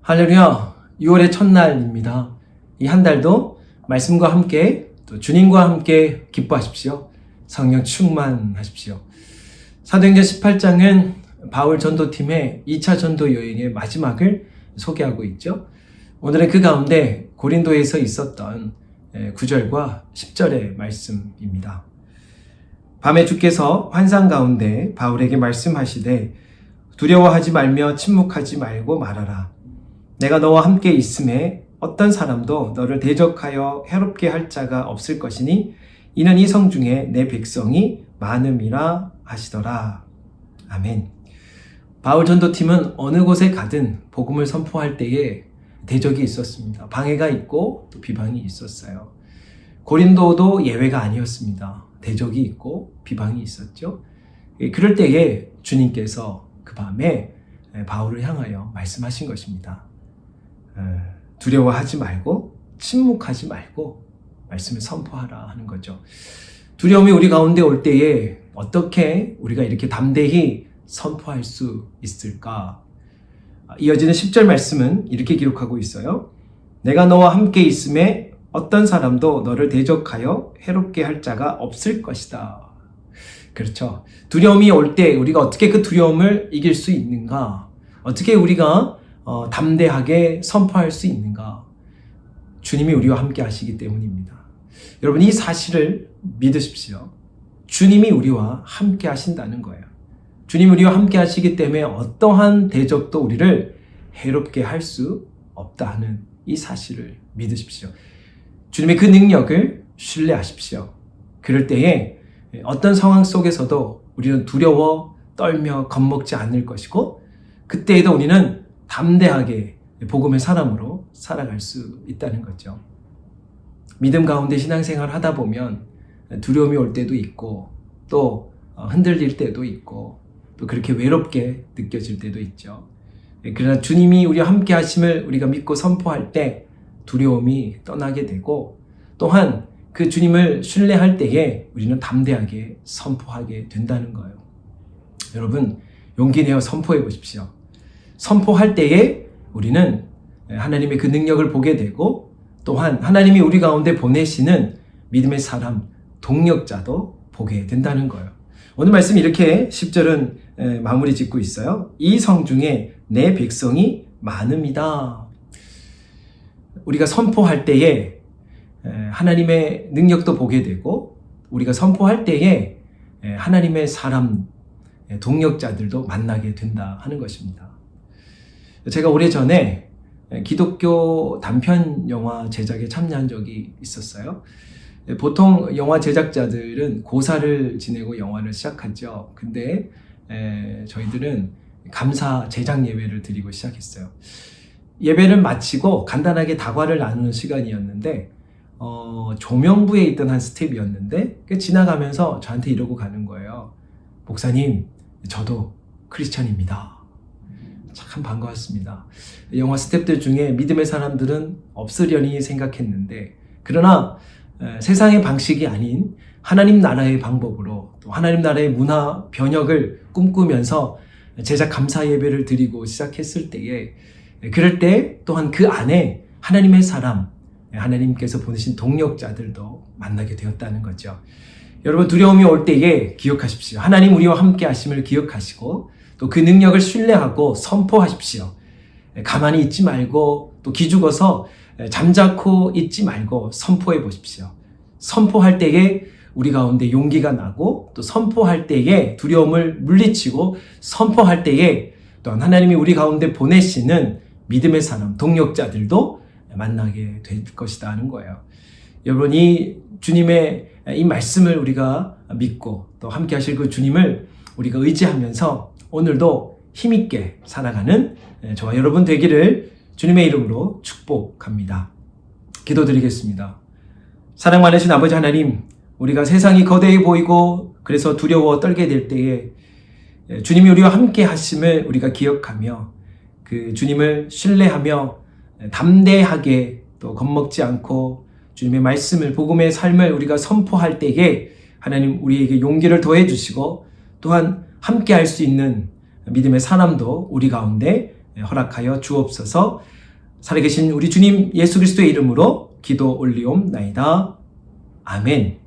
할렐루야, 6월의 첫날입니다. 이 한 달도 말씀과 함께 또 주님과 함께 기뻐하십시오. 성령 충만하십시오. 사도행전 18장은 바울 전도팀의 2차 전도 여행의 마지막을 소개하고 있죠. 오늘은 그 가운데 고린도에서 있었던 9절과 10절의 말씀입니다. 밤에 주께서 환상 가운데 바울에게 말씀하시되 두려워하지 말며 침묵하지 말고 말하라. 내가 너와 함께 있음에 어떤 사람도 너를 대적하여 해롭게 할 자가 없을 것이니 이는 이 성 중에 내 백성이 많음이라 하시더라. 아멘. 바울 전도팀은 어느 곳에 가든 복음을 선포할 때에 대적이 있었습니다. 방해가 있고 또 비방이 있었어요. 고린도도 예외가 아니었습니다. 대적이 있고 비방이 있었죠. 그럴 때에 주님께서 그 밤에 바울을 향하여 말씀하신 것입니다. 두려워하지 말고 침묵하지 말고 말씀을 선포하라 하는 거죠. 두려움이 우리 가운데 올 때에 어떻게 우리가 이렇게 담대히 선포할 수 있을까? 이어지는 10절 말씀은 이렇게 기록하고 있어요. 내가 너와 함께 있음에 어떤 사람도 너를 대적하여 해롭게 할 자가 없을 것이다. 그렇죠. 두려움이 올 때 우리가 어떻게 그 두려움을 이길 수 있는가? 어떻게 우리가 담대하게 선포할 수 있는가? 주님이 우리와 함께 하시기 때문입니다. 여러분, 이 사실을 믿으십시오. 주님이 우리와 함께 하신다는 거예요. 주님이 우리와 함께 하시기 때문에 어떠한 대적도 우리를 해롭게 할 수 없다 하는 이 사실을 믿으십시오. 주님의 그 능력을 신뢰하십시오. 그럴 때에 어떤 상황 속에서도 우리는 두려워 떨며 겁먹지 않을 것이고, 그때에도 우리는 담대하게 복음의 사람으로 살아갈 수 있다는 거죠. 믿음 가운데 신앙생활을 하다 보면 두려움이 올 때도 있고 또 흔들릴 때도 있고 또 그렇게 외롭게 느껴질 때도 있죠. 그러나 주님이 우리와 함께 하심을 우리가 믿고 선포할 때 두려움이 떠나게 되고, 또한 그 주님을 신뢰할 때에 우리는 담대하게 선포하게 된다는 거예요. 여러분, 용기 내어 선포해 보십시오. 선포할 때에 우리는 하나님의 그 능력을 보게 되고, 또한 하나님이 우리 가운데 보내시는 믿음의 사람, 동력자도 보게 된다는 거예요. 오늘 말씀 이렇게 10절은 마무리 짓고 있어요. 이 성 중에 내 백성이 많음이다. 우리가 선포할 때에 하나님의 능력도 보게 되고, 우리가 선포할 때에 하나님의 사람, 동력자들도 만나게 된다 하는 것입니다. 제가 오래전에 기독교 단편 영화 제작에 참여한 적이 있었어요. 보통 영화 제작자들은 고사를 지내고 영화를 시작하죠. 근데 저희들은 감사 제작 예배를 드리고 시작했어요. 예배를 마치고 간단하게 다과를 나누는 시간이었는데 조명부에 있던 한 스텝이었는데 지나가면서 저한테 이러고 가는 거예요. 목사님, 저도 크리스찬입니다. 참 반가웠습니다. 영화 스태프들 중에 믿음의 사람들은 없으려니 생각했는데, 그러나 세상의 방식이 아닌 하나님 나라의 방법으로 또 하나님 나라의 문화 변혁을 꿈꾸면서 제작 감사 예배를 드리고 시작했을 때에, 그럴 때 또한 그 안에 하나님의 사람, 하나님께서 보내신 동력자들도 만나게 되었다는 거죠. 여러분, 두려움이 올 때에 기억하십시오. 하나님 우리와 함께 하심을 기억하시고 또 그 능력을 신뢰하고 선포하십시오. 가만히 있지 말고 또 기죽어서 잠자코 있지 말고 선포해 보십시오. 선포할 때에 우리 가운데 용기가 나고, 또 선포할 때에 두려움을 물리치고, 선포할 때에 또한 하나님이 우리 가운데 보내시는 믿음의 사람, 동력자들도 만나게 될 것이다 하는 거예요. 여러분, 이 주님의 이 말씀을 우리가 믿고 또 함께 하실 그 주님을 우리가 의지하면서 오늘도 힘있게 살아가는 저와 여러분 되기를 주님의 이름으로 축복합니다. 기도드리겠습니다. 사랑 많으신 아버지 하나님, 우리가 세상이 거대해 보이고 그래서 두려워 떨게 될 때에 주님이 우리와 함께 하심을 우리가 기억하며 그 주님을 신뢰하며 담대하게 또 겁먹지 않고 주님의 말씀을, 복음의 삶을 우리가 선포할 때에 하나님 우리에게 용기를 더해 주시고, 또한 함께 할 수 있는 믿음의 사람도 우리 가운데 허락하여 주옵소서. 살아계신 우리 주님 예수 그리스도의 이름으로 기도 올리옵나이다. 아멘.